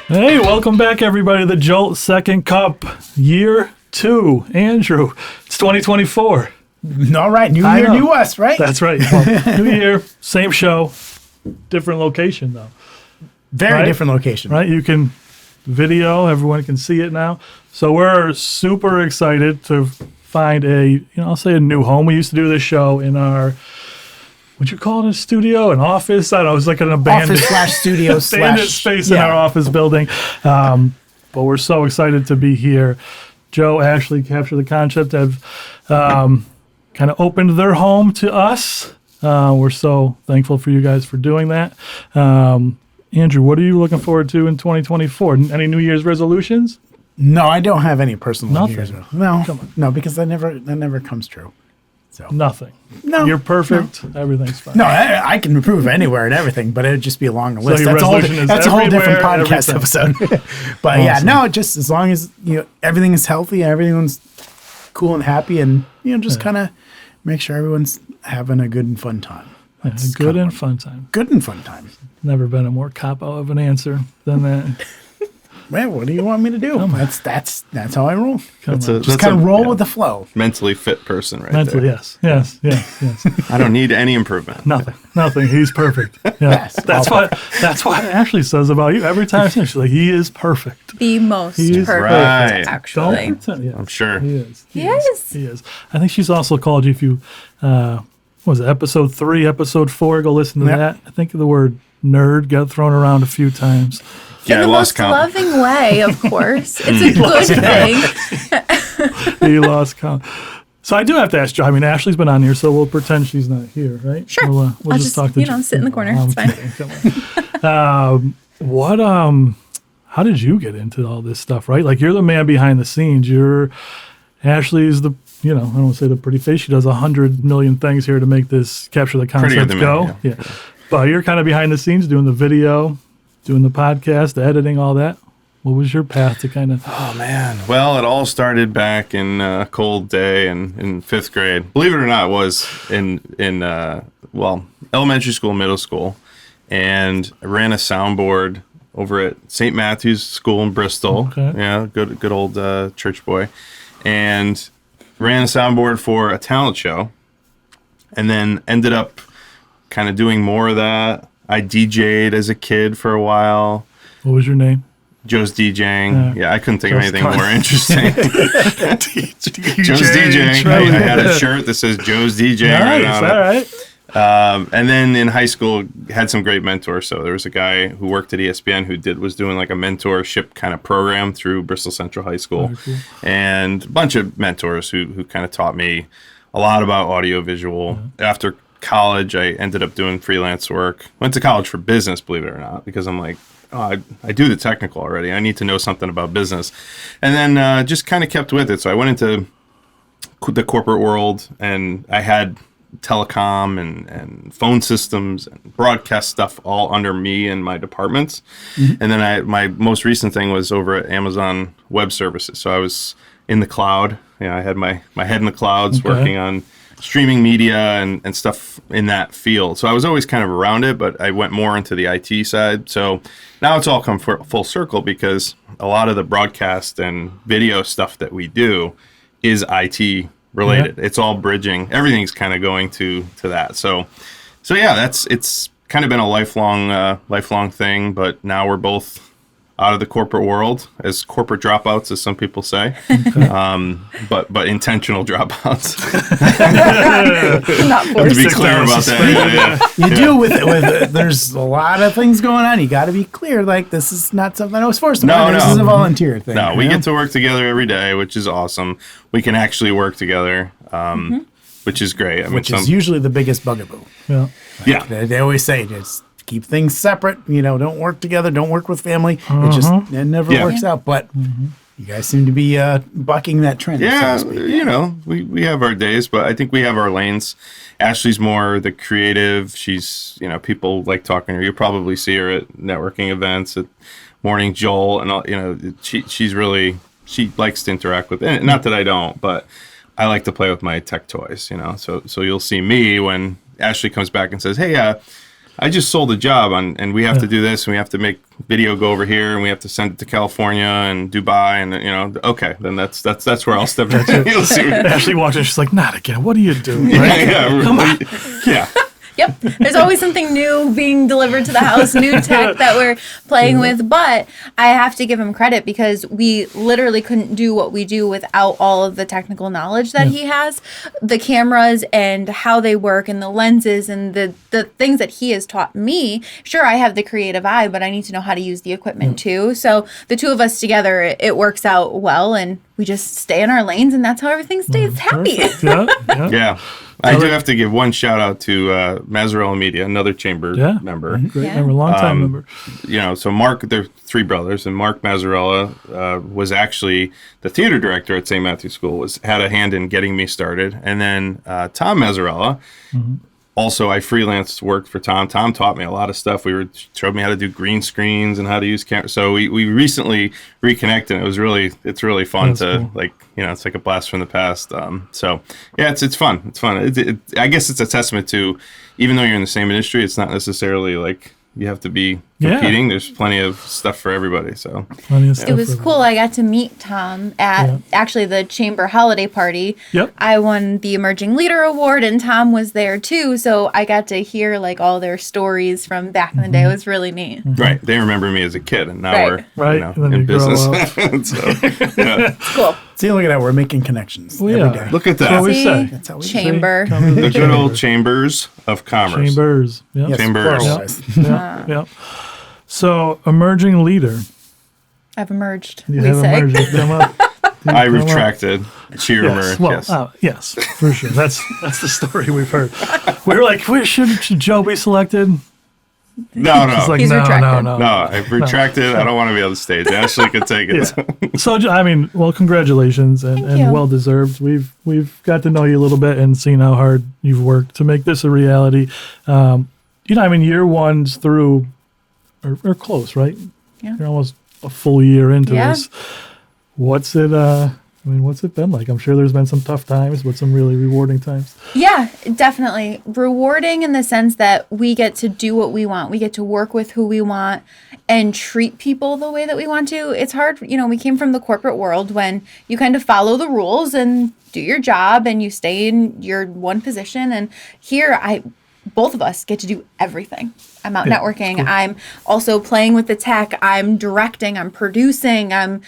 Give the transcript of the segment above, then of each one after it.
Hey, welcome back, everybody, to the Jolt Second Cup, Year 2. Andrew, it's 2024. All right, new year, new us, right? That's right. Well, new year, same show, different location, though. Very different location. Right? You can video, everyone can see it now. So we're super excited to find I'll say a new home. We used to do this show in our, what'd you call it, a studio, an office? I don't know, it was like an abandoned Office/studio abandoned space in our office building. But we're so excited to be here. Joe, Ashlee, Capture the Concept have kind of opened their home to us. We're so thankful for you guys for doing that. Andrew, what are you looking forward to in 2024? Any New Year's resolutions? No, I don't have any personal Nothing. New Year's. No, because that never comes true. So Nothing. No, You're perfect. No. Everything's fine. No, I can improve anywhere and everything, but it'd just be along the list. your resolution is that's a whole different everywhere, podcast episode. But Awesome. just as long as everything is healthy and everyone's cool and happy, and just kind of make sure everyone's having a good and fun time. Yeah, good and fun time. Good and fun time. Never been a more cop-out of an answer than that. Man, what do you want me to do? That's how I roll. Just kind of roll with the flow. Mentally fit person right Mentally, there. yes. I don't need any improvement. Nothing. He's perfect. Yeah. Yes, That's what Ashlee says about you every time. She's like, he is perfect. The most He's perfect, right. Don't actually. pretend. Yeah, I'm sure. he is. He is. He is. I think she's also called you, if you, what was it, episode 3, episode 4, go listen to that. I think the word nerd got thrown around a few times. Yeah, In I the lost most count. loving way, of course. It's a good thing. He lost count. So I do have to ask Joe. I mean, Ashlee's been on here, so we'll pretend she's not here, right? Sure. We'll I'll just talk to Joe. sit in the corner. I'm It's fine. kidding. Come on. How did you get into all this stuff, right? Like, you're the man behind the scenes. Ashlee's the, I don't want to say the pretty face. She does 100 million things here to make this Capture the Concept go. Yeah. But you're kind of behind the scenes doing the video, doing the podcast, the editing, all that. What was your path to kind of... Oh, man. Well, it all started back in a cold day in 5th grade. Believe it or not, it was in elementary school, middle school. And I ran a soundboard over at St. Matthew's School in Bristol. Okay. Yeah, good old church boy. And ran a soundboard for a talent show. And then ended up kind of doing more of that. I DJ'd as a kid for a while. What was your name? Joe's DJing. Yeah, I couldn't think of anything more interesting. DJ Joe's DJing. Trelli. I had a shirt that says Joe's DJing right Nice, on all it. right. And then in high school, had some great mentors. So there was a guy who worked at ESPN who was doing like a mentorship kind of program through Bristol Central High School. Very cool. And a bunch of mentors who kind of taught me a lot about audio visual. After college, I ended up doing freelance work. Went to college for business, believe it or not, because I'm like, I do the technical already. I need to know something about business. And then just kind of kept with it. So I went into the corporate world, and I had telecom and phone systems and broadcast stuff all under me and my departments. Mm-hmm. And then my most recent thing was over at Amazon Web Services. So I was in the cloud. I had my head in the clouds, working on streaming media and stuff in that field. So I was always kind of around it, but I went more into the IT side. So now it's all come full circle, because a lot of the broadcast and video stuff that we do is IT related. Yeah. It's all bridging. Everything's kind of going to that. So yeah, it's kind of been a lifelong thing, but now we're both out of the corporate world, as corporate dropouts, as some people say, but intentional dropouts. Not To be clear about that. You do with there's a lot of things going on. You got to be clear. Like, this is not something I was forced to do. This is a volunteer thing. No, we get to work together every day, which is awesome. We can actually work together, which is great. I mean, which is usually the biggest bugaboo. Yeah. Yeah. They always say just keep things separate. Don't work together. Don't work with family. It never works out. But you guys seem to be bucking that trend. Yeah, so to speak. we have our days, but I think we have our lanes. Ashlee's more the creative. She's, people like talking to her. You probably see her at networking events, at Morning Jolt, and all. She likes to interact with. And not that I don't, but I like to play with my tech toys. So you'll see me when Ashlee comes back and says, "Hey, I just sold a job and we have to do this and we have to make video go over here and we have to send it to California and Dubai and okay, then that's where I'll step in. You'll see. Ashley walks in, she's like, not again. What are you doing? Yeah, come on. Yeah. Yep. There's always something new being delivered to the house, new tech that we're playing with. But I have to give him credit because we literally couldn't do what we do without all of the technical knowledge that he has. The cameras and how they work and the lenses and the things that he has taught me. Sure, I have the creative eye, but I need to know how to use the equipment too. So the two of us together, it works out well. And we just stay in our lanes and that's how everything stays happy. Yeah. I do have to give one shout out to Mazzarella Media, another chamber member. Great member, long time member. So Mark, they're three brothers, and Mark Mazzarella was actually the theater director at St. Matthew's School, had a hand in getting me started. And then Tom Mazzarella, also I freelanced, worked for Tom. Tom taught me a lot of stuff. Showed me how to do green screens and how to use cameras. So we recently reconnected. And it's really fun to cool. It's like a blast from the past. So yeah, it's fun. It's fun. I guess it's a testament to, even though you're in the same industry, it's not necessarily like you have to be competing. There's plenty of stuff for everybody. So it was cool. I got to meet Tom at actually the chamber holiday party. Yep. I won the Emerging Leader Award and Tom was there too. So I got to hear all their stories from back in the day. It was really neat. Right. They remember me as a kid and now we're in business. It's cool. See, look at that. We're making connections every day. Look at that. That's what we say. That's how we Chamber. The good old chambers of commerce. Chambers. Yep. Yes, Chambers. Yeah. So, emerging leader. I've emerged. You have emerged. I retracted. Cheer emerged. Well, yes, for sure. That's the story we've heard. We were like, should Joe be selected? No. He's retracted. No, I've retracted. I don't want to be on the stage. Ashley can take it. Yeah. So, congratulations and well deserved. We've got to know you a little bit and seen how hard you've worked to make this a reality. Year one's through or close, right? Yeah. You're almost a full year into this. What's it been like? I'm sure there's been some tough times, but some really rewarding times. Yeah, definitely. Rewarding in the sense that we get to do what we want. We get to work with who we want and treat people the way that we want to. It's hard. We came from the corporate world when you kind of follow the rules and do your job and you stay in your one position. And here, both of us get to do everything. I'm out networking. Cool. I'm also playing with the tech. I'm directing. I'm producing. I'm,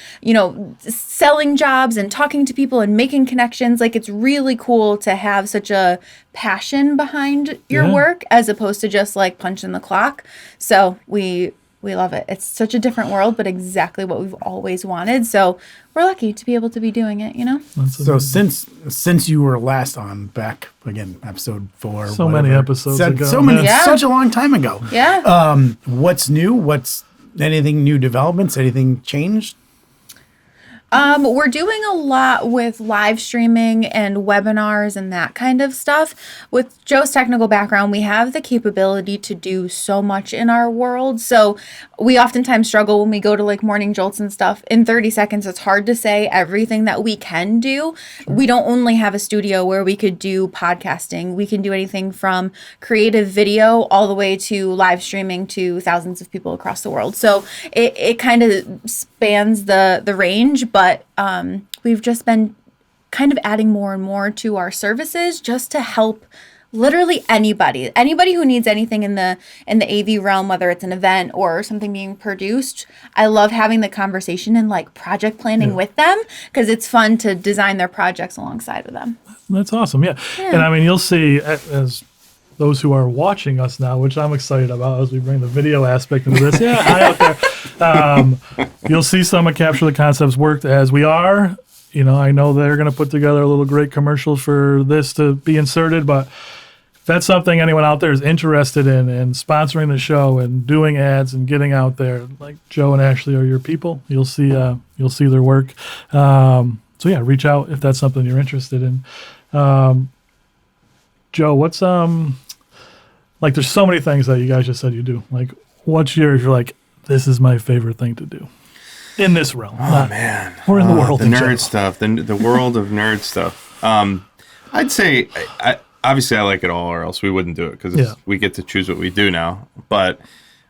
selling jobs and talking to people and making connections. It's really cool to have such a passion behind your work as opposed to just punching the clock. So we love it. It's such a different world, but exactly what we've always wanted. So we're lucky to be able to be doing it, So since you were last on back again, episode 4. So many episodes ago. So many, such a long time ago. Yeah. What's new? What's anything new developments? Anything changed? We're doing a lot with live streaming and webinars and that kind of stuff. With Joe's technical background, we have the capability to do so much in our world. So we oftentimes struggle when we go to morning jolts and stuff. In 30 seconds, it's hard to say everything that we can do. Sure. We don't only have a studio where we could do podcasting. We can do anything from creative video all the way to live streaming to thousands of people across the world. So it kind of spans the range, but we've just been kind of adding more and more to our services just to help literally anybody who needs anything in the AV realm, whether it's an event or something being produced. I love having the conversation and project planning with them because it's fun to design their projects alongside of them. That's awesome. Yeah. And you'll see as those who are watching us now, which I'm excited about as we bring the video aspect into this. Yeah, hi out there. You'll see some of Capture the Concepts worked as we are. I know they're going to put together a little great commercial for this to be inserted, but if that's something anyone out there is interested in and sponsoring the show and doing ads and getting out there, like Joe and Ashlee are your people. You'll see their work. Reach out if that's something you're interested in. Joe, what's there's so many things that you guys just said you do. What's yours? You're this is my favorite thing to do in this realm. Man, or in the world. The nerd stuff, the world of nerd stuff. I'd say obviously I like it all, or else we wouldn't do it because Yeah. we get to choose what we do now. But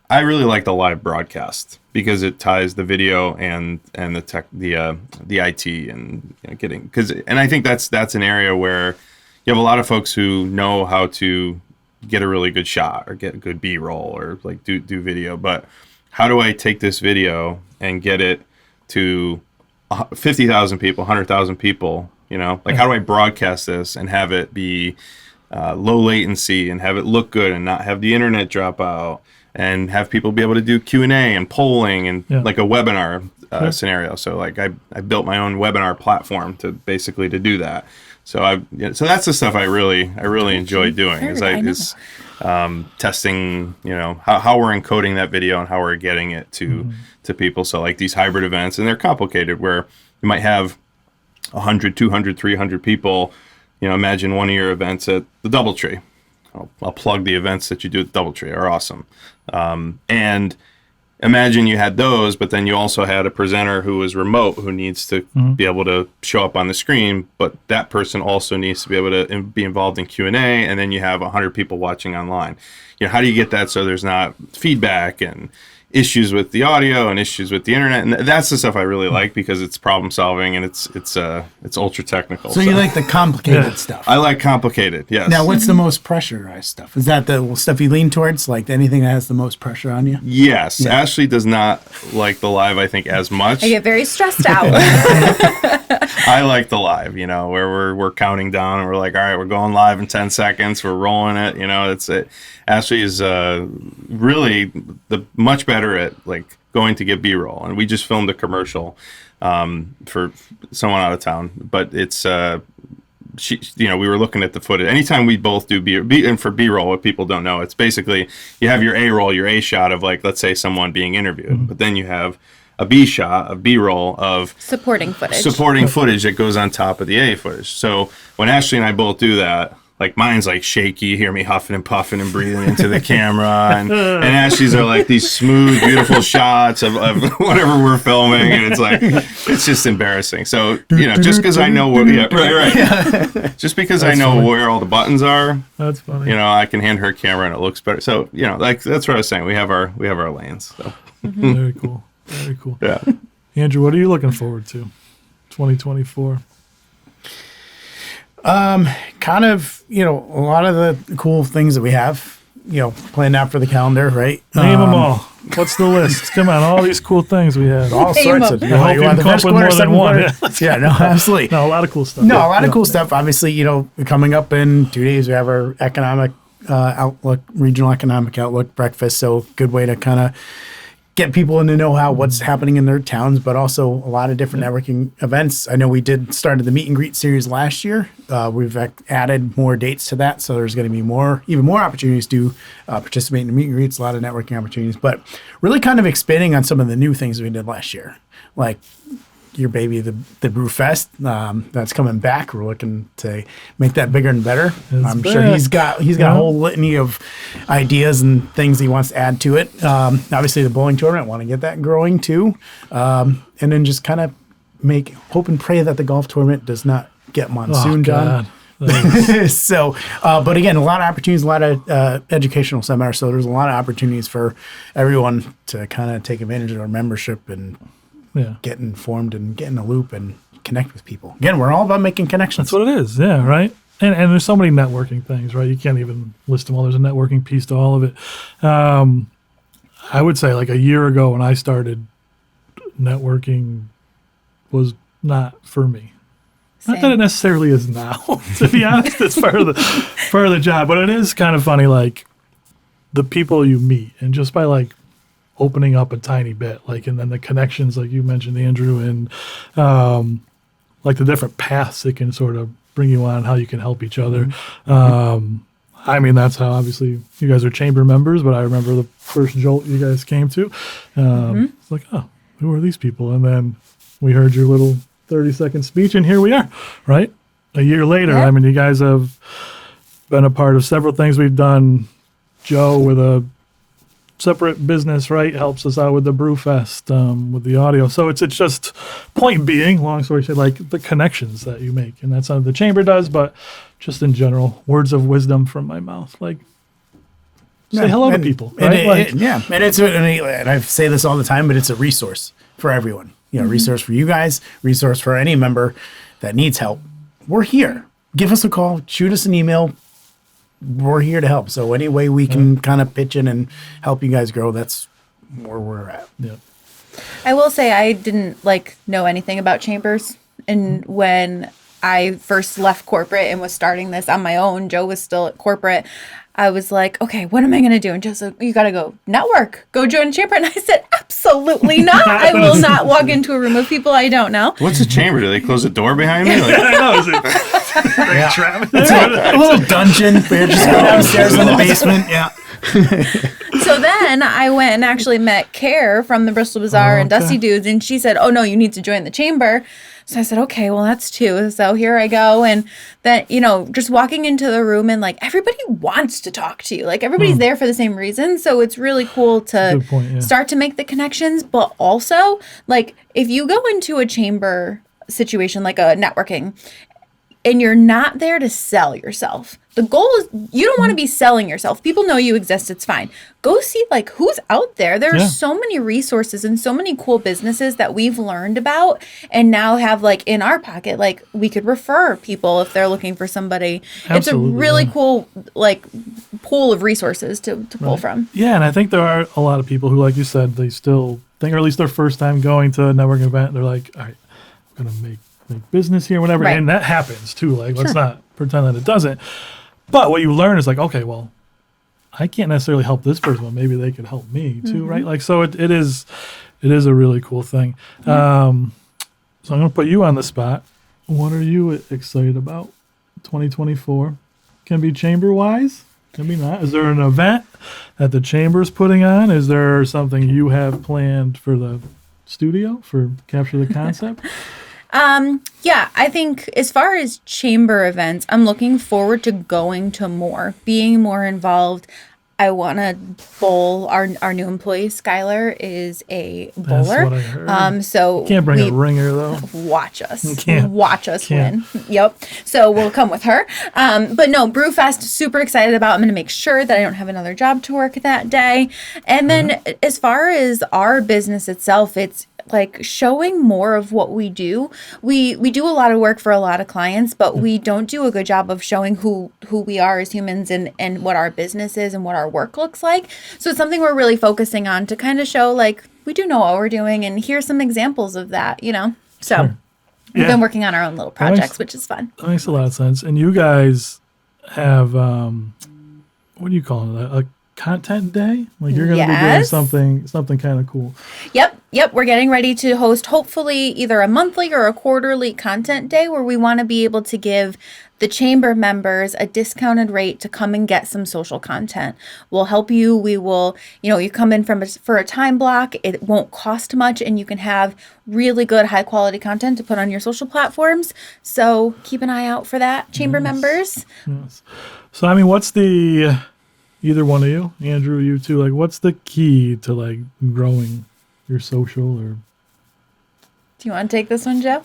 I really like the live broadcast because it ties the video and the tech, the IT, and and I think that's an area where you have a lot of folks who know how to get a really good shot or get a good B-roll or like do video, but how do I take this video and get it to 50,000 people, 100,000 people? You know, like how do I broadcast this and have it be low latency and have it look good and not have the internet drop out and have people be able to do Q&A and polling and like a webinar scenario. So like I built my own webinar platform to do that. So so that's the stuff I really enjoy doing is testing, you know, how we're encoding that video and how we're getting it to people. So like these hybrid events, and they're complicated where you might have 100, 200, 300 people. You know, imagine one of your events at the DoubleTree. I'll plug the events that you do at DoubleTree are awesome. And imagine you had those, but then you also had a presenter who is remote who needs to be able to show up on the screen, but that person also needs to be able to be involved in Q&A, and then you have 100 people watching online. You know, how do you get that so there's not feedback and issues with the audio and issues with the internet? And that's the stuff I really like because it's problem solving and it's ultra technical. So you like the complicated stuff. I like complicated, yes. Now, what's the most pressurized stuff? Is that the stuff you lean towards? Like anything that has the most pressure on you? Yes. Yeah. Ashley does not like the live, I think, as much. I get very stressed out. I like the live, you know, where we're counting down and we're like, all right, we're going live in 10 seconds. We're rolling it. You know, Ashley is really much better at like going to get B-roll. And we just filmed a commercial for someone out of town, but it's we were looking at the footage. Anytime we both do and for B-roll, what people don't know, it's basically you have your A-roll, your A shot of like, let's say someone being interviewed, but then you have a B shot, a B-roll of supporting footage that goes on top of the A footage. So when Ashley and I both do that, like mine's like shaky, you hear me huffing and puffing and breathing into the camera, and Ashley's are like these smooth, beautiful shots of whatever we're filming, and it's just embarrassing. So, you know, just because I know what, just because I know where all the buttons are, that's funny. You know, I can hand her a camera and it looks better. So, you know, like that's what I was saying. We have our lanes. So. Very cool. Very cool. Yeah. Andrew, what are you looking forward to? 2024. Kind of, you know, a lot of the cool things that we have, you know, planned out for the calendar, right? Name them all. What's the list? Come on, all these cool things we have. All sorts of. I hope you come up with more than one. Yeah, no, absolutely. No, a lot of cool stuff. No, a lot of cool stuff. Obviously, you know, coming up in 2 days, we have our economic outlook, regional economic outlook breakfast. So good way to kind of get people in to know what's happening in their towns, but also a lot of different networking events. I know we started the meet and greet series last year. We've added more dates to that, so there's going to be even more opportunities to participate in the meet and greets, a lot of networking opportunities, but really kind of expanding on some of the new things we did last year, like your baby, the Brew Fest, that's coming back. We're looking to make that bigger and better. I'm sure he's got a whole litany of ideas and things he wants to add to it. Obviously the bowling tournament, want to get that growing too. And then just kind of hope and pray that the golf tournament does not get monsoon done. So, but again, a lot of opportunities, a lot of educational seminars. So there's a lot of opportunities for everyone to kind of take advantage of our membership and get informed and get in the loop and connect with people. Again, we're all about making connections. That's what it is. Yeah, right. And there's so many networking things, right? You can't even list them all. There's a networking piece to all of it. I would say like a year ago when I started, networking was not for me. Same. Not that it necessarily is now, to be honest. It's part of the job. But it is kind of funny, like the people you meet, and just by like opening up a tiny bit, like, and then the connections, like you mentioned, Andrew, and like the different paths it can sort of bring you on, how you can help each other. I mean, that's how obviously you guys are chamber members, but I remember the first Jolt you guys came to. It's like, oh, who are these people? And then we heard your little 30-second speech, and here we are, right? A year later. I mean, you guys have been a part of several things we've done. Joe with a separate business, right? Helps us out with the Brewfest, with the audio. So it's just, point being, long story short, like the connections that you make, and that's how the chamber does. But just in general, words of wisdom from my mouth, like say hello to people, right? And I say this all the time, but it's a resource for everyone. Resource for you guys, resource for any member that needs help. We're here. Give us a call, shoot us an email. We're here to help. So any way we can kind of pitch in and help you guys grow, that's where we're at. Yeah. I will say I didn't know anything about chambers, and when I first left corporate and was starting this on my own, Joe was still at corporate. I was like, okay, what am I going to do? And Joe's like, you got to go network, go join a chamber. And I said, absolutely not. I will not walk into a room of people I don't know. What's a chamber? Do they close the door behind me? Like, I know. It's a little dungeon where you just go downstairs in the basement. Yeah. So then I went and actually met Care from the Bristol Bazaar and Dusty Dudes, and she said, oh, no, you need to join the chamber. So I said, okay, well, that's 2. So here I go. And then, just walking into the room and everybody wants to talk to you. Everybody's there for the same reason. So it's really cool to start to make the connections. But also, if you go into a chamber situation, like a networking, and you're not there to sell yourself. The goal is you don't want to be selling yourself. People know you exist. It's fine. Go see who's out there. There are so many resources and so many cool businesses that we've learned about and now have in our pocket. We could refer people if they're looking for somebody. Absolutely, it's a really cool pool of resources to pull from. Yeah, and I think there are a lot of people who, like you said, they still think, or at least their first time going to a networking event, they're like, all right, I'm going to make business here, whatever. Right. And that happens too. Let's not pretend that it doesn't. But what you learn is okay, well, I can't necessarily help this person, but maybe they could help me too, right? So it is a really cool thing. So I'm going to put you on the spot. What are you excited about? 2024 can be chamber wise, can be not. Is there an event that the chamber's putting on? Is there something you have planned for the studio for Capture the Concept? Yeah, I think as far as chamber events, I'm looking forward to going to more, being more involved. I want to bowl. Our new employee, Skylar, is a bowler. That's what I heard. So you can't bring a ringer though. Watch us. Watch us win. Yep. So we'll come with her. But no, Brewfest, super excited about. I'm going to make sure that I don't have another job to work that day. And then as far as our business itself, it's showing more of what we do. We do a lot of work for a lot of clients, but we don't do a good job of showing who we are as humans and what our business is and what our work looks like. So it's something we're really focusing on to kind of show we do know what we're doing, and here's some examples of that, So we've been working on our own little projects, which is fun. That makes a lot of sense. And you guys have, what do you call it? A content day? You're going to be doing something kind of cool. Yep. We're getting ready to host hopefully either a monthly or a quarterly content day where we want to be able to give the chamber members a discounted rate to come and get some social content. We'll help you. We will, you come in for a time block. It won't cost much, and you can have really good high quality content to put on your social platforms. So keep an eye out for that, chamber members. Yes. So, what's the... Either one of you, Andrew, you too, what's the key to growing your social or? Do you want to take this one, Joe?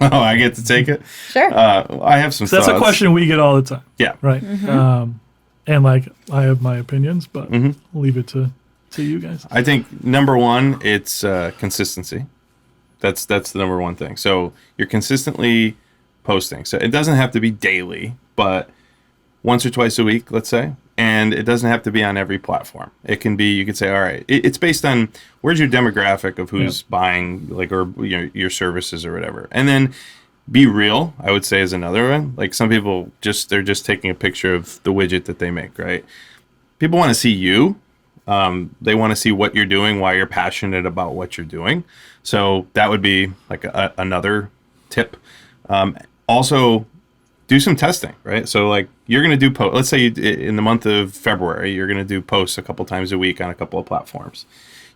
Oh, I get to take it? Sure. I have some thoughts. That's a question we get all the time. Yeah. Right. And I have my opinions, but I'll leave it to you guys. I think number one, it's consistency. That's the number one thing. So you're consistently posting. So it doesn't have to be daily, but once or twice a week, let's say. And it doesn't have to be on every platform. It can be, you could say, all right, it's based on where's your demographic of who's buying, or your services or whatever. And then be real, I would say, is another one. Some people they're just taking a picture of the widget that they make, right? People want to see you. They want to see what you're doing, why you're passionate about what you're doing. So that would be another tip. Also, do some testing, right? So you're going to do let's say in the month of February, you're going to do posts a couple times a week on a couple of platforms.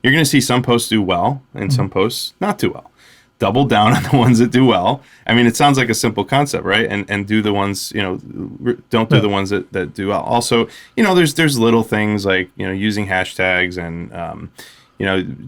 You're going to see some posts do well and some posts not do well. double down on the ones that do well. I mean, it sounds like a simple concept, right? And do the ones, don't do the ones that do well. Also, there's little things like, using hashtags and,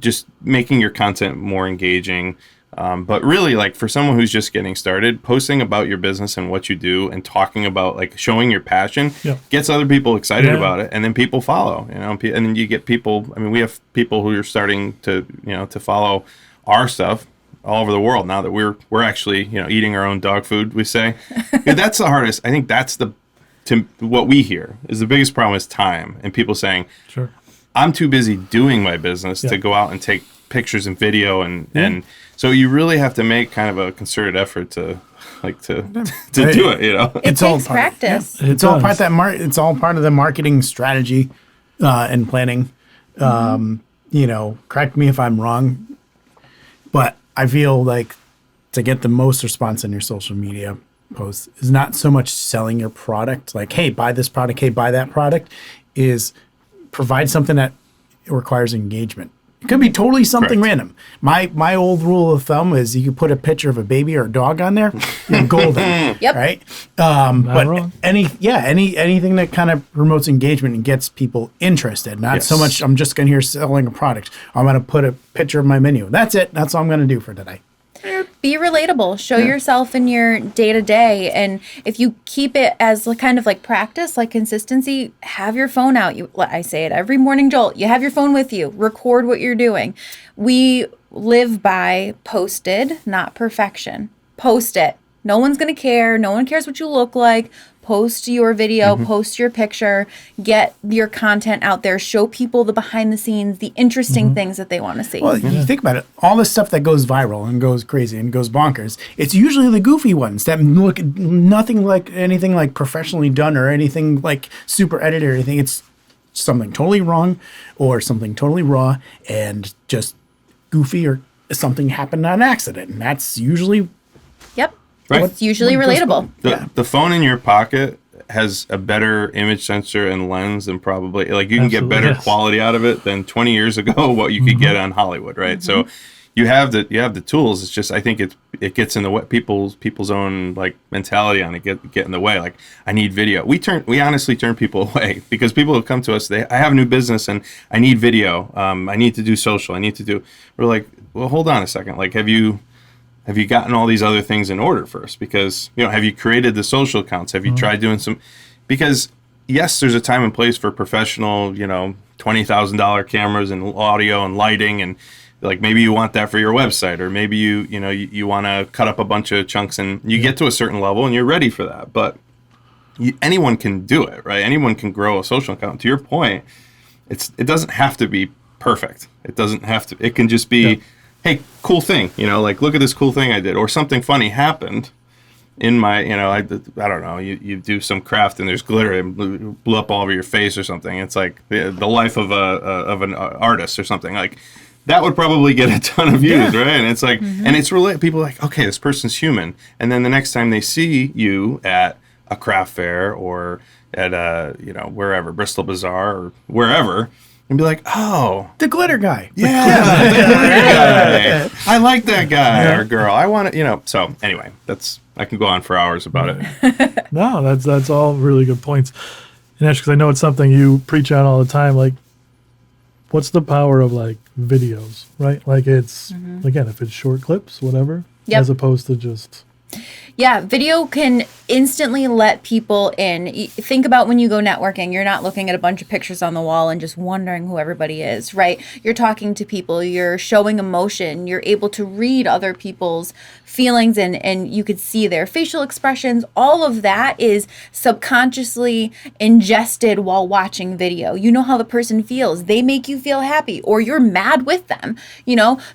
just making your content more engaging. But really, like, for someone who's just getting started, posting about your business and what you do and talking about, like, showing your passion gets other people excited about it, and then people follow, and then you get people. I mean, we have people who are starting to, to follow our stuff all over the world now that we're actually, eating our own dog food, we say. That's the hardest. I think that's what we hear is the biggest problem is time, and people saying, Sure. I'm too busy doing my business to go out and take pictures and video and so you really have to make kind of a concerted effort to do it. It It's takes all practice. It's all part of it's all part of the marketing strategy and planning. Correct me if I'm wrong, but I feel like to get the most response on your social media posts is not so much selling your product, like, hey, buy this product, hey, buy that product, is provide something that requires engagement. It could be totally something random. My old rule of thumb is you could put a picture of a baby or a dog on there, you're golden. Yep. Right. Not wrong. Anything that kind of promotes engagement and gets people interested. Not so much I'm just going to hear selling a product. I'm going to put a picture of my menu. That's it. That's all I'm going to do for today. Be relatable. Show yourself in your day-to-day. And if you keep it as kind of like practice, like consistency, have your phone out. I say it every morning, Jolt. You have your phone with you. Record what you're doing. We live by posted, not perfection. Post it. No one's going to care. No one cares what you look like. Post your video, post your picture, get your content out there, show people the behind the scenes, the interesting things that they want to see. Well, you think about it, all the stuff that goes viral and goes crazy and goes bonkers, it's usually the goofy ones that look nothing like anything like professionally done or anything like super edited or anything. It's something totally wrong or something totally raw and just goofy or something happened on accident. And that's usually Yep. Right. It's usually relatable. The phone in your pocket has a better image sensor and lens than probably, like, you can get better quality out of it than 20 years ago what you could get on Hollywood, right? So you have the tools. It's just, I think it gets in the way, people's own, like, mentality on it get in the way. Like, I need video. We honestly turn people away because people will come to us. I have a new business and I need video. I need to do social. We're like, well, hold on a second. Like, have you gotten all these other things in order first? Because, have you created the social accounts? Have you tried doing because yes, there's a time and place for professional, $20,000 cameras and audio and lighting. And like, maybe you want that for your website, or maybe you want to cut up a bunch of chunks and you get to a certain level and you're ready for that. But anyone can do it, right? Anyone can grow a social account. To your point, it doesn't have to be perfect. It can just be, hey, cool thing, like, look at this cool thing I did, or something funny happened in my, I don't know, you do some craft and there's glitter and blew up all over your face or something. It's like the life of an artist or something. Like, that would probably get a ton of views, right? And it's like, and it's people are like, okay, this person's human. And then the next time they see you at a craft fair or at wherever, Bristol Bazaar or wherever, and be like, oh, the glitter guy. Yeah, the glitter guy. I like that guy or girl. I want to, So anyway, I can go on for hours about it. No, that's all really good points. And Ash, because I know it's something you preach on all the time. Like, what's the power of, like, videos, right? Like, it's again, if it's short clips, whatever, as opposed to just. Yeah, video can instantly let people in. Think about when you go networking, you're not looking at a bunch of pictures on the wall and just wondering who everybody is, right? You're talking to people, you're showing emotion, you're able to read other people's feelings and you could see their facial expressions. All of that is subconsciously ingested while watching video. You know how the person feels. They make you feel happy or you're mad with them.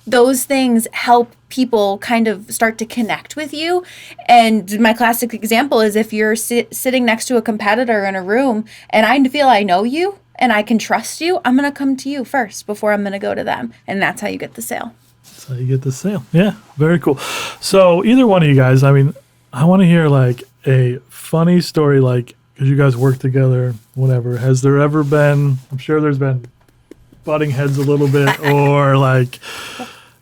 Those things help people kind of start to connect with you. And my classic example is if you're sitting next to a competitor in a room and I feel I know you and I can trust you, I'm going to come to you first before I'm going to go to them. And that's how you get the sale. That's how you get the sale. Yeah, very cool. So either one of you guys, I want to hear, like, a funny story, like, because you guys work together, whatever. Has there ever been, I'm sure there's been butting heads a little bit, or, like,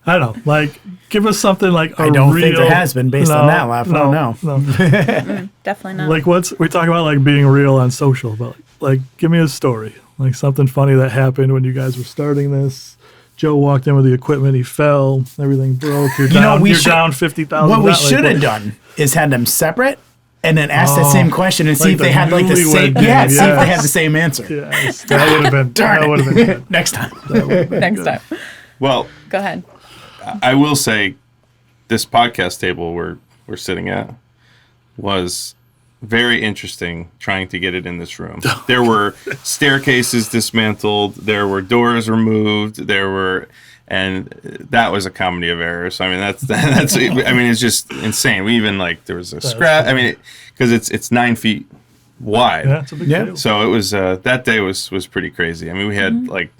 I don't know. Like, give us something like I don't think there has been based on that laugh. I don't know. No. Definitely not. Like, we talk about like being real on social, but like, give me a story, like something funny that happened when you guys were starting this. Joe walked in with the equipment, he fell, everything broke. You're down. You're down $50,000. What we should have done is had them separate. And then ask that same question and see like if they had like the same. newlywed game, Yeah, see if they yes. had the same answer. Yes, that would have been. That would have been good. Next time. Next time. Well, Go ahead. I will say this podcast table we're sitting at was very interesting trying to get it in this room. There were staircases dismantled, there were doors removed, and that was a comedy of errors. I mean, that's I mean, it's just insane. We even like there was a scratch. I mean, because it's 9 feet wide. Yeah, it's a big deal. So it was that day was pretty crazy. I mean, we had like,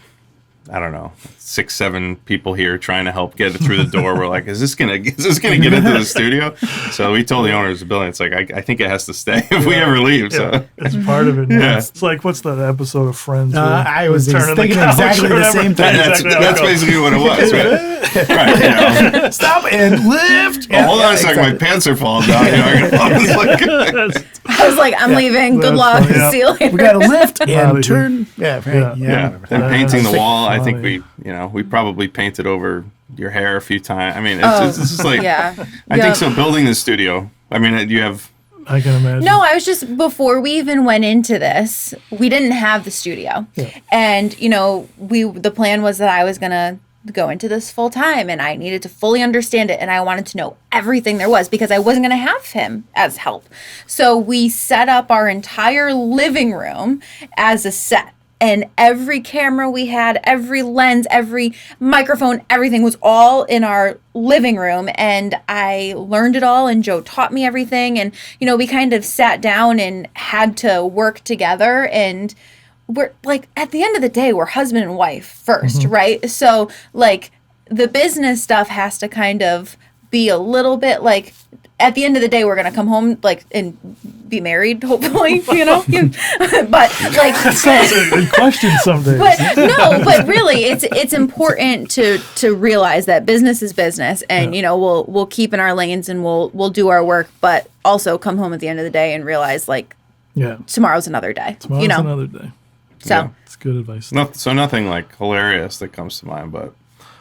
I don't know, 6-7 people here trying to help get it through the door. We're like, is this gonna get into the studio? So we told the owners of the building, it's like, I think it has to stay if we ever leave. So It's part of it. Yeah. Yeah. It's like, what's that episode of Friends? where I was turning the thinking couch exactly or the whatever? same thing. that's Exactly how it goes. basically what it was, right? Right. You know. Stop and lift. Oh, hold on a second, my pants are falling down. You know, I was like, I was like, I'm leaving. Good that's luck. funny, yeah. See you later. We got to lift Outta and here. turn. Yeah, right. yeah. Yeah. And painting the That's wall, I think funny. we probably painted over your hair a few times. I mean, it's just like, Yeah. I think so. Building the studio, I mean, you have. I can imagine. No, I was just, before we even went into this, we didn't have the studio. And, you know, the plan was that I was going to go into this full time and I needed to fully understand it and I wanted to know everything there was because I wasn't going to have him as help. So we set up our entire living room as a set. And every camera we had, every lens, every microphone, everything was all in our living room. And I learned it all and Joe taught me everything. And, you know, we kind of sat down and had to work together. And we're like, at the end of the day, we're husband and wife 1st, right? So like the business stuff has to kind of be a little bit like, at the end of the day, we're going to come home like and be married, hopefully, you know, but like, in question some days. but no, but really it's important to realize that business is business and, you know, we'll keep in our lanes and we'll do our work, but also come home at the end of the day and realize like Yeah. tomorrow's another day, Tomorrow's you know? another day. So Yeah. It's good advice. So nothing like hilarious that comes to mind, but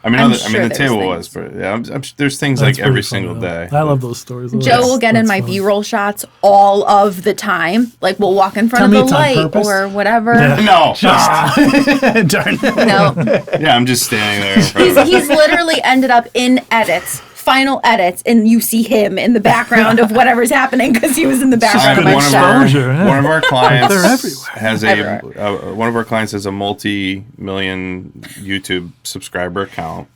I mean, I'm the sure table there's was, but yeah, there's things That's like every pretty funny, single though. day. I love those stories. Joe will get in my That's funny. B-roll shots all of the time. Like we'll walk in front Tell of me the it's on light purpose. or whatever. Yeah. No, Darn. No, yeah, I'm just standing there. In front of he's literally ended up in final edits, and you see him in the background of whatever's happening because he was in the background of I'm my one of show. our Exposure, yeah. one of our clients They're everywhere. has Everywhere. one of our clients has a multi-million YouTube subscriber account,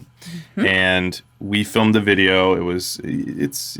and we filmed a video. It's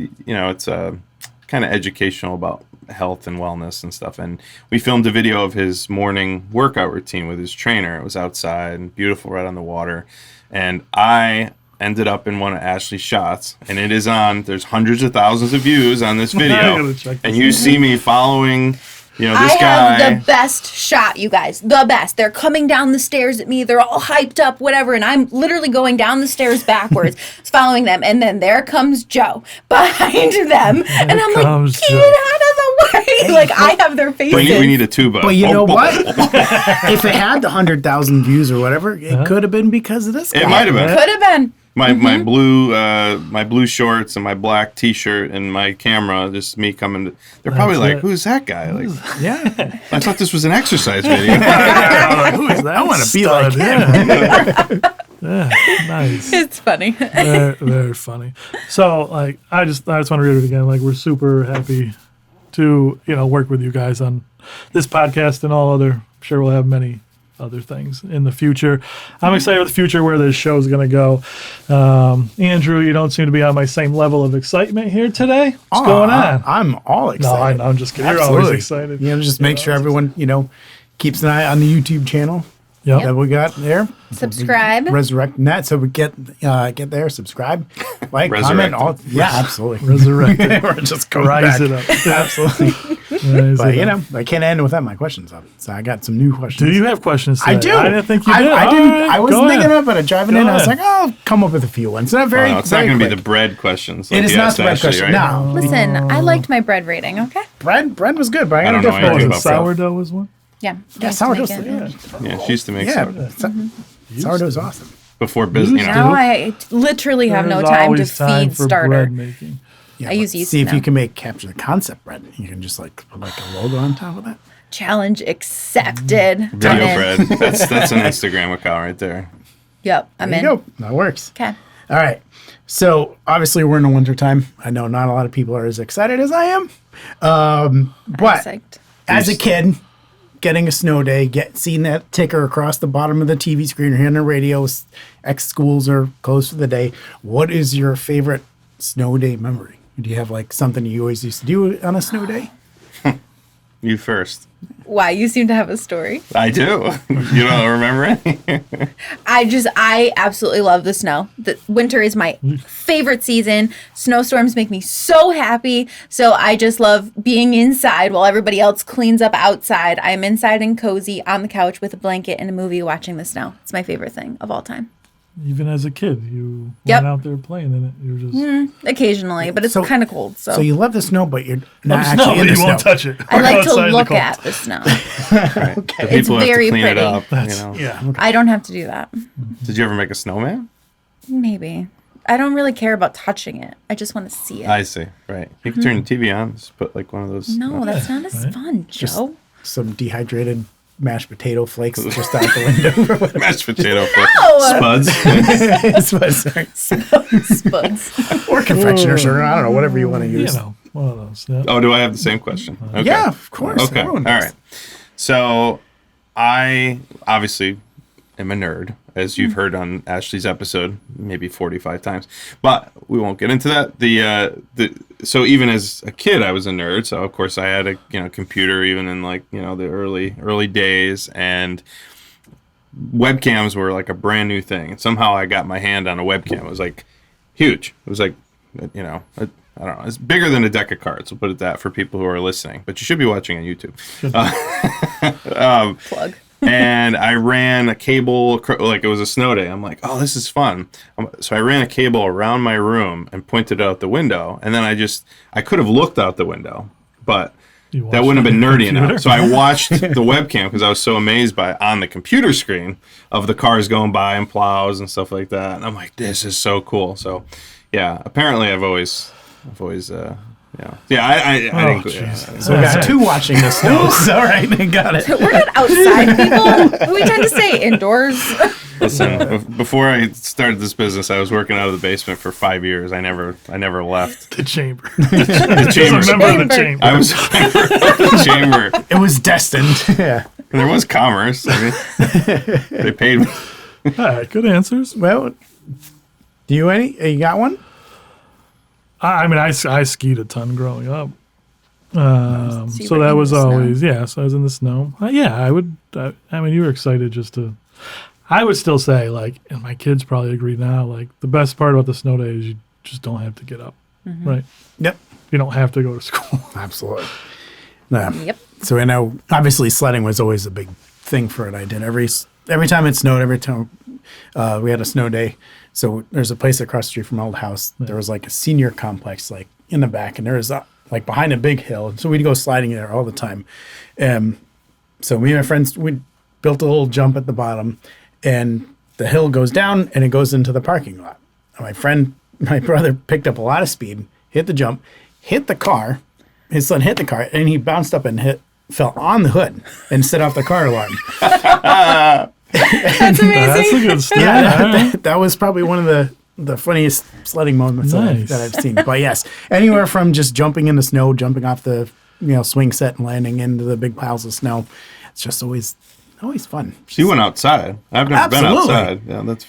kind of educational about health and wellness and stuff, and we filmed a video of his morning workout routine with his trainer. It was outside and beautiful, right on the water, and I ended up in one of Ashley's shots, and it is on. There's hundreds of thousands of views on this I video, gotta check and this you see me following, this I guy. have the best shot, you guys. The best. They're coming down the stairs at me. They're all hyped up, whatever. And I'm literally going down the stairs backwards, following them. And then there comes Joe behind them. And I'm like, comes get Joe. out of the way. Like, I have their faces. we need a tuba. But you know what? If it had the 100,000 views or whatever, it could have been because of this guy. It might have been. Could have been. My blue shorts and my black T-shirt and my camera, just me coming. They're probably That's like, it. "Who's that guy?" Like, Yeah. I thought this was an exercise video. Who is that? I want to be like stud? him. Yeah, nice. It's funny. Very, very funny. So, like, I just want to read it again. Like, we're super happy to work with you guys on this podcast and all other. I'm sure we'll have many other things in the future. I'm excited with the future where this show is going to go. Andrew, you don't seem to be on my same level of excitement here today. What's going on? I'm all No, excited. I know. I'm just kidding. You're Absolutely. always excited. Just make sure everyone, keeps an eye on the YouTube channel Yep. that we got there. Subscribe. Resurrecting that, so we get there, subscribe, like, comment, Resurrect all. Yeah, absolutely. Resurrected. We're just going Rise back. it up. Absolutely. But you know, I can't end without my questions up. So I got some new questions. Do you have questions? I Today? do. I didn't think you did. I didn't. All right, I was go thinking ahead. of it, but driving Go in, I was like, ahead. oh, I'll come up with a few ones. Not very. No, it's not very going to be quick. the bread questions. It like is you not asked the bread Ashley, question. right? No, Listen, I liked my bread rating. Okay. bread was good, but I I don't got know a anything different. about Sourdough was one. Yeah. Yeah, sourdough's good. Yeah, she used to make Yeah, sourdough sourdough's awesome. before business. You know, Now I literally have no There's time to always time feed for starter. bread making. Yeah, I use but yeast see if you now. can capture the concept bread. You can just put a logo on top of that. Challenge accepted. I'm video in. bread. That's an Instagram account right there. Yep, I'm There in. you go. That works. Okay. All right. So obviously we're in the winter time. I know not a lot of people are as excited as I am. But Psyched. as a kid, getting a snow day, seeing that ticker across the bottom of the TV screen or hearing the radio, schools are closed for the day. What is your favorite snow day memory? Do you have something you always used to do on a snow day? You first. Why? You seem to have a story. I do. You don't remember any? I absolutely love the snow. The winter is my favorite season. Snowstorms make me so happy. So I just love being inside while everybody else cleans up outside. I'm inside and cozy on the couch with a blanket and a movie watching the snow. It's my favorite thing of all time. Even as a kid, you Yep. went out there playing in it. You're just Occasionally, but it's So- kind of cold. So, So you love the snow, but you're not no, actually in you the won't snow. touch it. I like to Outside the look cold. at the snow. Right. The It's people have very to clean pretty. it up. You know. Yeah. I don't have to do that. Did you ever make a snowman? Maybe. I don't really care about touching it. I just want to see it. I see. Right. You can turn the TV on. Just put one of those. No, that's not as right. fun, Joe. Some dehydrated mashed potato flakes just out the window. mashed potato flakes. No! Spuds. Spuds. Or confectioner sugar. I don't know, whatever you want to You use. know, one of those. Yeah. Oh, do I have the same question? Okay. Yeah, of course. Okay. All Everyone does. right. So I obviously am a nerd, as you've heard on Ashley's episode, maybe 45 times. But we won't get into that. So even as a kid, I was a nerd. So of course I had a computer even in the early days, and webcams were like a brand new thing. And somehow I got my hand on a webcam. It was like huge. It was like I don't know. It's bigger than a deck of cards. We'll put it that for people who are listening. But you should be watching on YouTube. Plug. And I ran a cable, like it was a snow day. I'm like, oh, this is fun. So I ran a cable around my room and pointed out the window. And then I could have looked out the window, but You that watched wouldn't have on been your nerdy computer. enough. So I watched the webcam because I was so amazed on the computer screen of the cars going by and plows and stuff like that. And I'm like, this is so cool. So yeah, apparently I've always I didn't. jeez. So we got two watching the snow. All right, got it. We're not outside people. We tend to stay indoors. Listen, before I started this business, I was working out of the basement for 5 years. I never left. The chamber. The chamber. Remember the chamber. I was a member of the chamber. It was destined. Yeah. And there was commerce. I mean, they paid me. All right, good answers. Well, you got one? I mean, I skied a ton growing up. So you So were that in was the snow. always, so I was in the snow. I would, I mean, you were excited just to, I would still say, and my kids probably agree now, the best part about the snow day is you just don't have to get up, right? Yep. You don't have to go to school. Absolutely. Yeah. Yep. So I know, obviously, sledding was always a big thing for it. I did every time it snowed, every time we had a snow day. So there's a place across the street from my old house. There was a senior complex in the back, and there was behind a big hill. So we'd go sliding there all the time. So me and my friends, we built a little jump at the bottom, and the hill goes down and it goes into the parking lot. And my brother picked up a lot of speed, hit the jump, hit the car. His son hit the car, and he bounced up and fell on the hood and set off the car alarm. That's amazing. That's a good story. That was probably one of the funniest sledding moments Nice. that I've seen. But yes, anywhere from just jumping in the snow, jumping off the swing set and landing into the big piles of snow. It's just always fun. So you went outside. I've never been Absolutely. outside. Yeah, that's.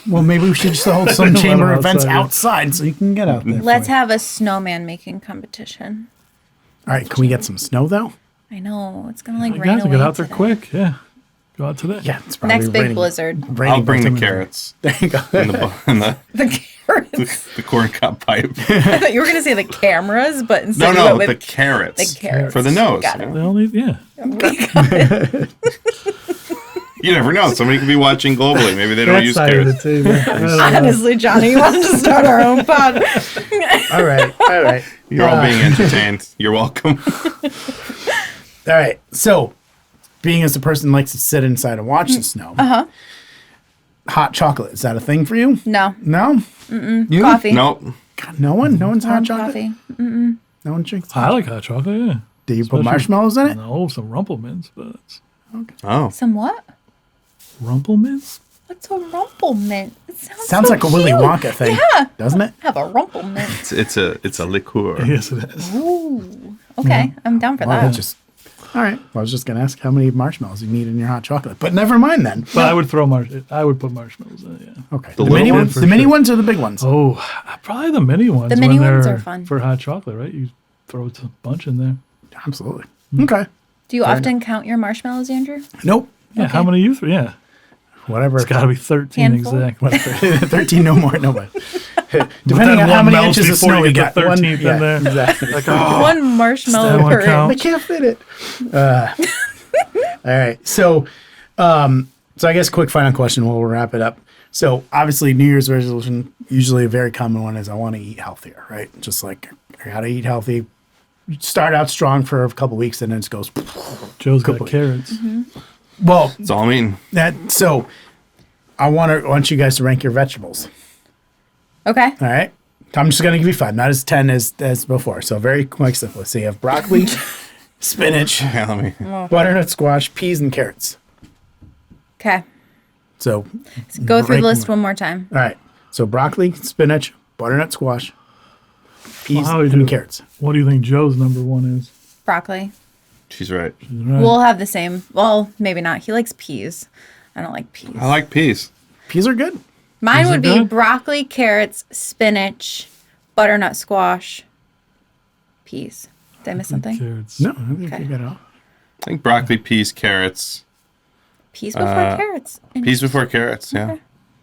Well, maybe we should just hold some Let 'em chamber events outside, yeah. outside so you can get out there. Let's have a snowman making competition. All right, can we get some snow though? I know it's gonna You rain guys away get out there today. quick. Yeah. Go out today. Yeah, it's probably Next big raining- blizzard. raining I'll bring by the time we- carrots. There you go. And the carrots. The corn cob pipe. I thought you were going to say the cameras, but instead you No, went the with carrots. the carrots. For the nose. Got you it. know? They only, yeah. You never know. Somebody could be watching globally. Maybe they don't That use side of carrots. the table. I don't know. Honestly, Johnny, you wanted to start our own pod. All right. You're all being entertained. You're welcome. All right. So, being as a person who likes to sit inside and watch the snow, hot chocolate, is that a thing for you? No. No? You? Coffee. Nope. God, no one? No one's hot chocolate? Coffee. No one drinks I like hot chocolate, yeah. Do you put Especially- marshmallows in it? No, some Rumplemans, but it's Oh. Some what? Rumplemans? What's a rumplemint? It Sounds so like a Willy cute. Wonka thing. Yeah. Doesn't it? Have a rumplemint. It's a liqueur. Yes, it is. Ooh. Okay, I'm down for Well, that. that's just. All right. Well, I was just going to ask how many marshmallows you need in your hot chocolate. But never mind then. But I would throw I would put marshmallows in it, yeah. Okay. The The mini little ones? one? The mini ones or the big ones? Oh, probably the mini ones. The mini when ones they're are fun. for hot chocolate, right? You throw a bunch in there. Absolutely. Okay. Do you often count your marshmallows, Andrew? Nope. Yeah, how Okay. many you throw? Yeah, Whatever. it's got to be 13 Handful? exactly. 13, no more. No more. But Depending then on how one many melts inches of before snow you we get got. the 13th in there. Exactly. Like, oh, One that marshmallow one per count? I can't fit it. All right. So I guess quick final question. We'll wrap it up. So obviously, New Year's resolution, usually a very common one, is I want to eat healthier, right? Just like I got to eat healthy. Start out strong for a couple weeks, and then it goes. Joe's got Complete. carrots. Well, That's all I mean. I want you guys to rank your vegetables. Okay. All right. I'm just going to give you 5, not as 10 as before. So very quick, simple. So you have broccoli, spinach, Yeah, let me. butternut squash, peas, and carrots. Okay. So, Go through rank the list them. one more time. All right. So broccoli, spinach, butternut squash, peas, Well, how would and you- carrots. What do you think Joe's number one is? Broccoli. She's right. Right. We'll have the same. Well, maybe not. He likes peas. I don't like peas. I like peas. Peas are good. Mine Peas are would be good? broccoli, carrots, spinach, butternut squash, peas. Did I miss something? Carrots. No, I think you got it all. I think broccoli, peas, carrots. Peas before carrots. Peas before carrots, yeah.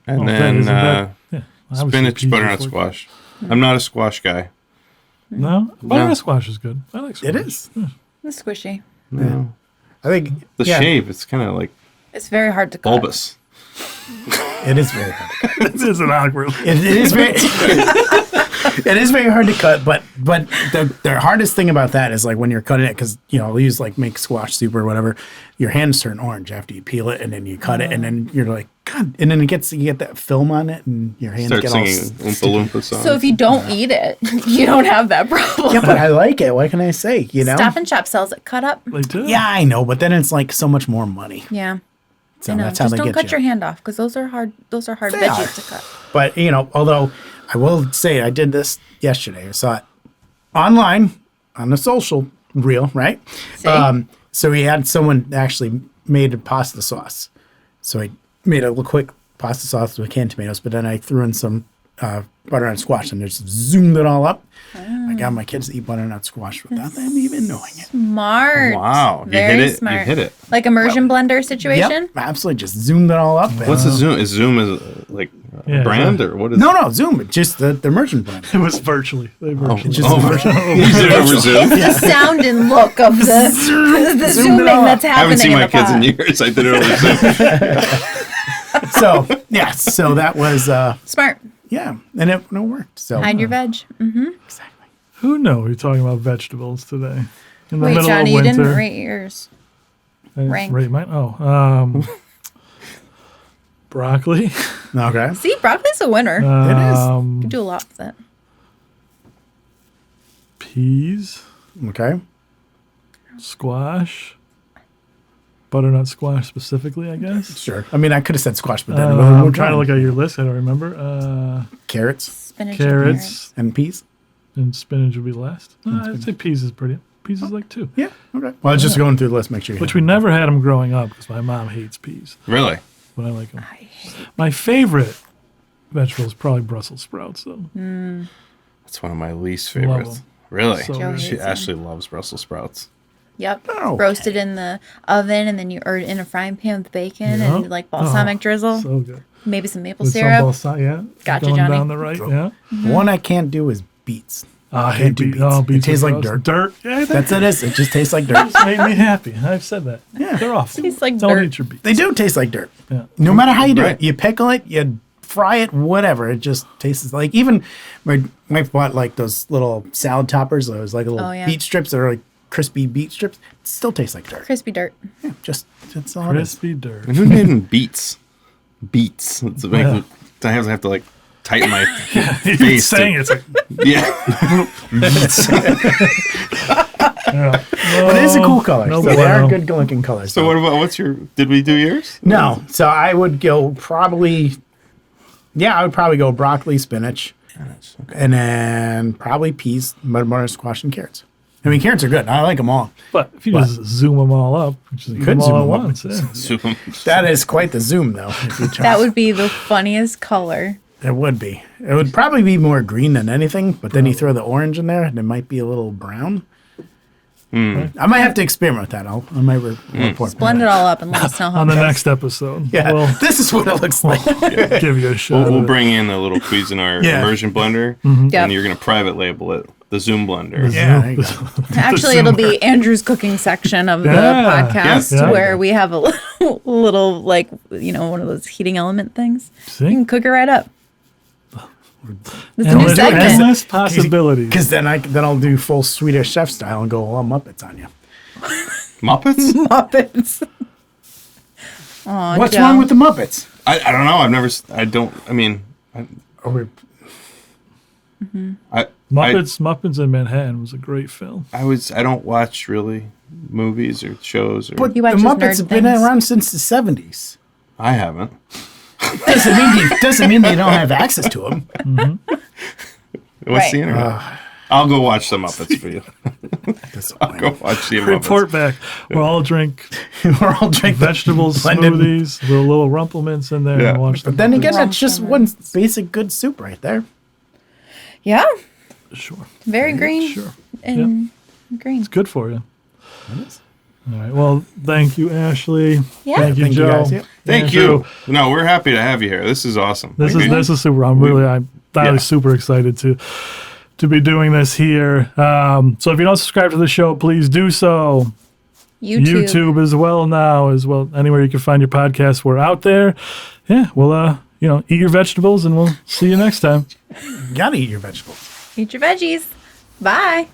And Oh, that then isn't bad. Yeah, obviously spinach, peas butternut before- squash. I'm not a squash guy. No, butternut squash is good. I like squash. It is. The squishy. No. I think The shape, it's kind of like It's very hard to cut. bulbous. It is very hard. This is an awkward. It is very. It is very hard to cut, but the hardest thing about that is like when you're cutting it, because I'll use like make squash soup or whatever. Your hands turn orange after you peel it, and then you cut it, and then you're like, God, and then you get that film on it, and your hands Start get singing all. Oompa Loompa songs. So if you don't eat it, you don't have that problem. Yeah, but I like it. What can I say? Stop and Shop sells it cut up. They do. Yeah, I know, but then it's like so much more money. Yeah. So I know. that's how Just they don't get cut you. your hand off because those are hard. Those are hard They veggies are. to cut. But although I will say I did this yesterday. I saw it online on the social reel, right? See? So he had someone actually made a pasta sauce. So I made a little quick pasta sauce with canned tomatoes, but then I threw in some butternut squash and just zoomed it all up. I got my kids to eat butternut squash without them even knowing it. Smart. Wow, you Very hit it. smart. You hit it. Like immersion blender situation. Yep, absolutely. Just zoomed it all up. and- What's a Zoom? Is Zoom like a Yeah, brand yeah. or what is? No, Zoom. Just the immersion blend. It was virtually. They virtually. Just Oh, the version. you did it over Zoom. The sound and look of the Zoomed it zooming all up. that's I haven't happening seen in my the kids in pod. years. I did it over Zoom. So yeah, so that was Smart. yeah, and it worked. So Hide your veg. exactly. Who knows? We're talking about vegetables today. In the Wait, middle Johnny, you of winter. didn't rate yours. I didn't rank. rate mine. Oh, broccoli. Okay. See, broccoli's a winner. It is. Um, You do a lot with it. peas, Okay. squash, butternut squash specifically, I guess. Sure. I mean, I could have said squash, but then I'm trying to look at your list. I don't remember. carrots Spinach and Carrots and peas. and spinach would be last. I'd say peas is pretty. Peas is like 2. Yeah. Okay. Well, I was just going through the list, make sure you. Which hit we never had them growing up because my mom hates peas, Really? but I like them. I hate My favorite vegetable is probably Brussels sprouts, though. That's one of my least Love favorites. 'em. Really? So Joe good. She hates Ashley loves Brussels sprouts. Yep. Oh, Roasted in the oven and then or in a frying pan with bacon Yeah. and like balsamic Oh, drizzle. So good. Maybe some maple With syrup. both sides, yeah. Gotcha, Going Johnny. down the right, yeah. One I can't do is beets. I Can't hate do beets. beets. Oh, It beets tastes are like gross. dirt. Dirt. Yeah, That's it. It just tastes like dirt. made me happy. I've said that. Yeah. They're awful. Tastes like Don't dirt. eat your beets. They do taste like dirt. Yeah. No matter how you do Right. it, you pickle it, you fry it, whatever. It just tastes like. Even my wife bought like those little salad toppers. Those like little Oh, yeah. beet strips that are like crispy beet strips. It still tastes like dirt. Crispy dirt. Yeah, just that's all it is. Crispy dirt. And who named them beets? Beets. It's like, Yeah. I have to like tighten my You're face. saying it's like, Yeah. Beets. yeah. But it is a cool color. No so they are bueno. good looking colors. So what about did we do yours? No. So I would go probably. Yeah, I would probably go broccoli, spinach, and then probably peas, butternut squash, and carrots. I mean, carrots are good. I like them all. But if you just zoom them all up, just eat could them all zoom at 'em up. once. Yeah. Zoom. That is quite the zoom, though. If you try. That would be the funniest color. It would be. It would probably be more green than anything, but then you throw the orange in there, and it might be a little brown. I might have to experiment with that. I might report. Blend it all up and let us know how On it the goes. next episode, Yeah, we'll this is what it looks like. give you a shot. We'll of it. bring in a little Cuisinart Yeah. immersion blender, Yep. and you're gonna private label it, the Zoom blender. Yeah, there you go. Actually, it'll be Andrew's cooking section of the Yeah. podcast Yeah. where we have a little, like, one of those heating element things. See? You can cook it right up. It's a new Endless, segment. endless possibilities. Because then I'll do full Swedish chef style and go all Muppets on you. Muppets? Muppets. Aw, What's Joe. wrong with the Muppets? I don't know. I've never. I don't. I mean, Are we- Muppets in Manhattan was a great film. I don't watch really movies or shows or. But He the watches Muppets nerd have been things. around since the 70s. I haven't. Doesn't mean you don't have access to them. What's Right. the internet? I'll go watch the Muppets for you. I'll go watch the Muppets. Report back. We'll all drink We're all drinking vegetables, blended. smoothies, with a little rumplements in there, Yeah. and watch But them. then again, that's just one basic good soup right there. Yeah, Sure. very green Sure. and green. Good for you. All right. Well, thank you, Ashley. Yeah. Thank you, Thank you, Joe. guys. Yeah. Thank Andrew. you. No, we're happy to have you here. This is awesome. This Okay. is super. I'm Yeah. super excited to be doing this here. So if you don't subscribe to the show, please do so. YouTube as well now, anywhere you can find your podcasts, we're out there. Yeah, well, eat your vegetables, and we'll see you next time. You gotta eat your vegetables. Eat your veggies. Bye.